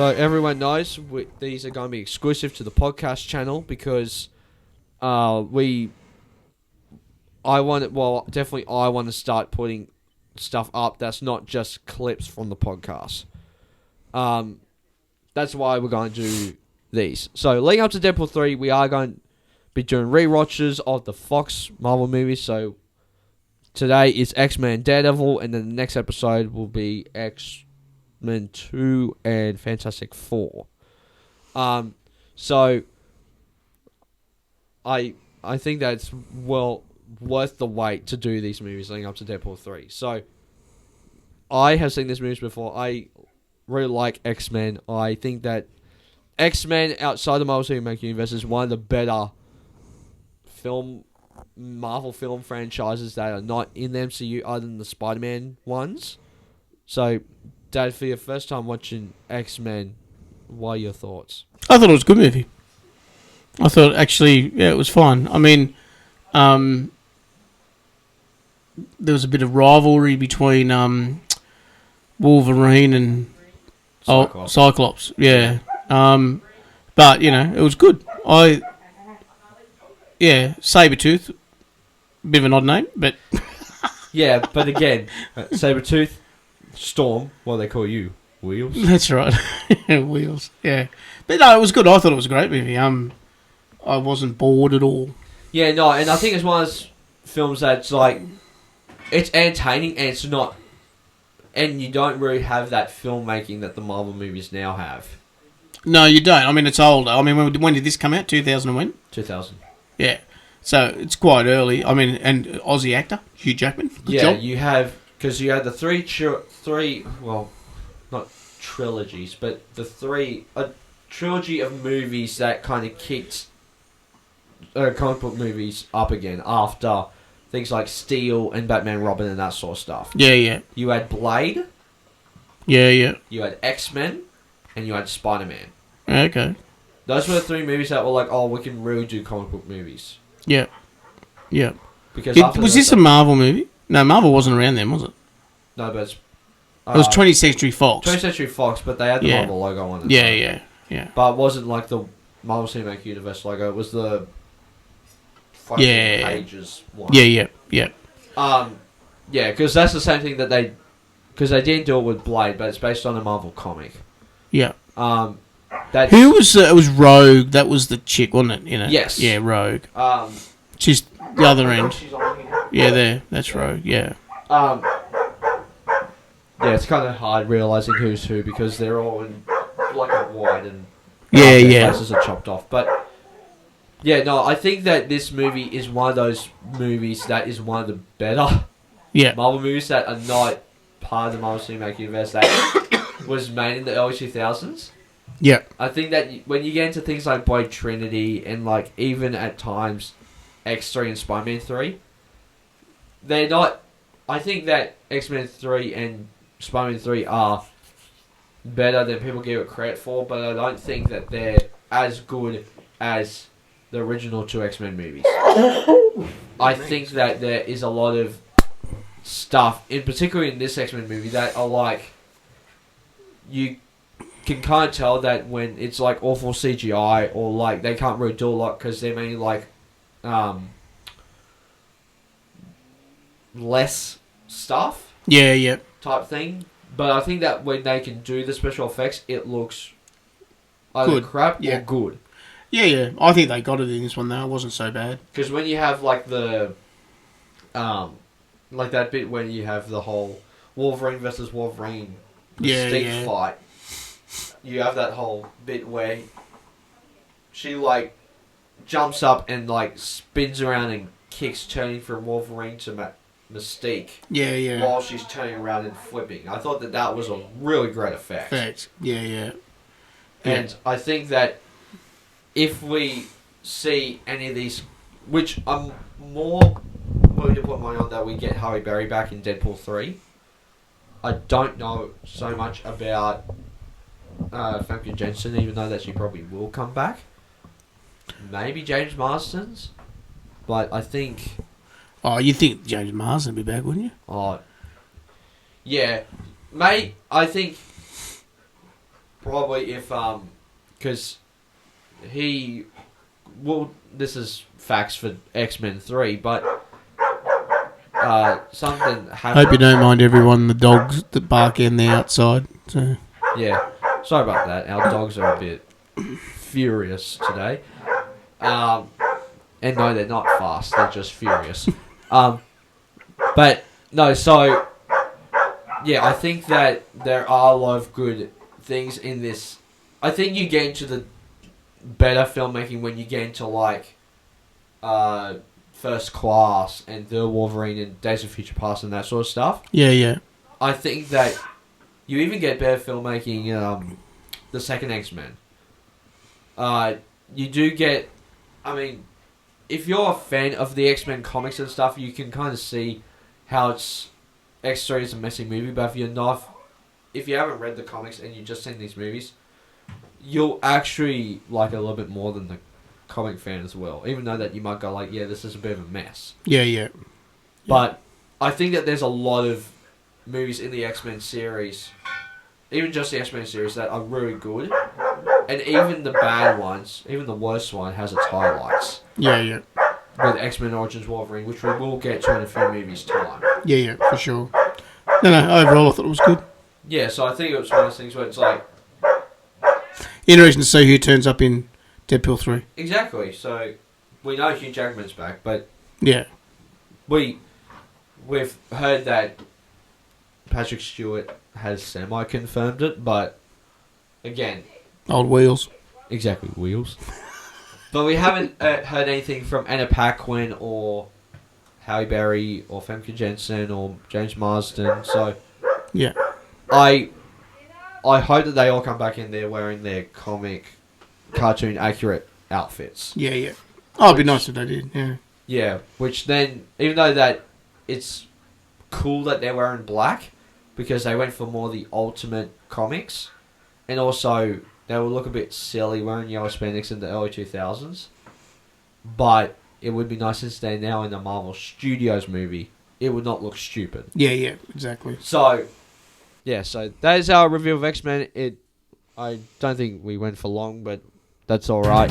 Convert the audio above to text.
So everyone knows these are going to be exclusive to the podcast channel because I want to start putting stuff up that's not just clips from the podcast. That's why we're going to do these. So leading up to Deadpool 3, we are going to be doing rewatches of the Fox Marvel movies. So today is X-Men Daredevil, and then the next episode will be X-Men 2 and Fantastic Four. So I think that's worth the wait to do these movies leading up to Deadpool 3. So I have seen these movies before. I really like X-Men. I think that X-Men outside the Marvel Cinematic Universe is one of the better Marvel film franchises that are not in the MCU other than the Spider-Man ones. So, Dad, for your first time watching X-Men, what are your thoughts? I thought it was a good movie. I thought, actually, yeah, it was fine. I mean, there was a bit of rivalry between Wolverine and Cyclops. Yeah. But, it was good. Sabretooth, bit of an odd name, but... Yeah, but again, Sabretooth, Storm, what do they call you? Wheels? That's right. Wheels, yeah. But no, it was good. I thought it was a great movie. I wasn't bored at all. Yeah, no, and I think it's one of those films that's like... It's entertaining, and it's not... And you don't really have that filmmaking that the Marvel movies now have. No, you don't. I mean, it's older. I mean, when did this come out? 2000 when? 2000. Yeah. So, it's quite early. I mean, and Aussie actor, Hugh Jackman. Good job. You have... Because you had the three... Well, not trilogies, but a trilogy of movies that kind of kicked comic book movies up again after things like Steel and Batman Robin and that sort of stuff. Yeah. You had Blade. Yeah. You had X-Men. And you had Spider-Man. Okay. Those were the three movies that were like, oh, we can really do comic book movies. Yeah. Because was this a Marvel movie? No, Marvel wasn't around then, was it? No, but it was 20th Century Fox. 20th Century Fox, but they had the Marvel logo on it. Yeah. But it wasn't like the Marvel Cinematic Universe logo. It was the pages one. Yeah. Yeah, because that's the same thing that they... Because they didn't do it with Blade, but it's based on a Marvel comic. Yeah. Who was... it was Rogue. That was the chick, wasn't it? Yes. Yeah, Rogue. She's the other end. She's on here. Yeah, there. That's Rogue, yeah. Yeah, it's kind of hard realising who's who because they're all in black and white and their faces are chopped off. But yeah, no, I think that this movie is one of those movies that is one of the better Marvel movies that are not part of the Marvel Cinematic Universe that was made in the early 2000s. Yeah. I think that when you get into things like Blade Trinity and like even at times X3 and Spider-Man 3, they're not... I think that X-Men 3 and Spider-Man 3 are better than people give it credit for, but I don't think that they're as good as the original two X-Men movies. I think that there is a lot of stuff, in particular in this X-Men movie, that are like... You can kind of tell that when it's like awful CGI or like they can't really do a lot because they're mainly like less stuff type thing. But I think that when they can do the special effects, it looks either good. Crap or good. Yeah. I think they got it in this one though. It wasn't so bad. Because when you have like the like that bit when you have the whole Wolverine versus Wolverine Mystique fight, you have that whole bit where she like jumps up and like spins around and kicks, turning from Wolverine to Mystique. Yeah. While she's turning around and flipping. I thought that was a really great effect. Yeah. And I think that if we see any of these, which I'm more willing to put money on that we get Halle Berry back in Deadpool 3. I don't know so much about Famke Janssen, even though that she probably will come back. Maybe James Marsden's, but I think... Oh, you think James Marsden would be back, wouldn't you? Oh, yeah. Mate, I think probably if because this is facts for X-Men 3, but something happened. Hope you don't mind everyone, the dogs that bark in the outside. So. Yeah, sorry about that. Our dogs are a bit furious today. And no, they're not fast. They're just furious. But no, so yeah, I think that there are a lot of good things in this. I think you get into the better filmmaking when you get into like First Class and The Wolverine and Days of Future Past and that sort of stuff. Yeah. I think that you even get better filmmaking the second X-Men. You do get... I mean, if you're a fan of the X-Men comics and stuff, you can kind of see how it's... X3 is a messy movie, but if you're not... If you haven't read the comics and you've just seen these movies, you'll actually like it a little bit more than the comic fan as well. Even though that you might go like, yeah, this is a bit of a mess. Yeah. But I think that there's a lot of movies in the X-Men series, even just the X-Men series, that are really good. And even the bad ones, even the worst one, has its highlights. Yeah. With X-Men Origins Wolverine, which we will get to in a few movies' time. Yeah, for sure. No, overall I thought it was good. Yeah, so I think it was one of those things where it's like... Interesting to see who turns up in Deadpool 3. Exactly, so we know Hugh Jackman's back, but... Yeah. We've heard that Patrick Stewart has semi-confirmed it, but... Again... Old wheels. Exactly, wheels. But we haven't heard anything from Anna Paquin or Halle Berry or Famke Janssen or James Marsden, so... Yeah. I hope that they all come back in there wearing their comic, cartoon accurate outfits. Yeah. Oh, it'd be nice if they did, yeah. Yeah, which then, even though that it's cool that they're wearing black, because they went for more the Ultimate comics, and also they will look a bit silly wearing yellow spandex in the early 2000s, but it would be nice since they're now in the Marvel Studios movie, it would not look stupid. Yeah, exactly. So... Yeah, so that is our review of X-Men. I don't think we went for long, but that's alright.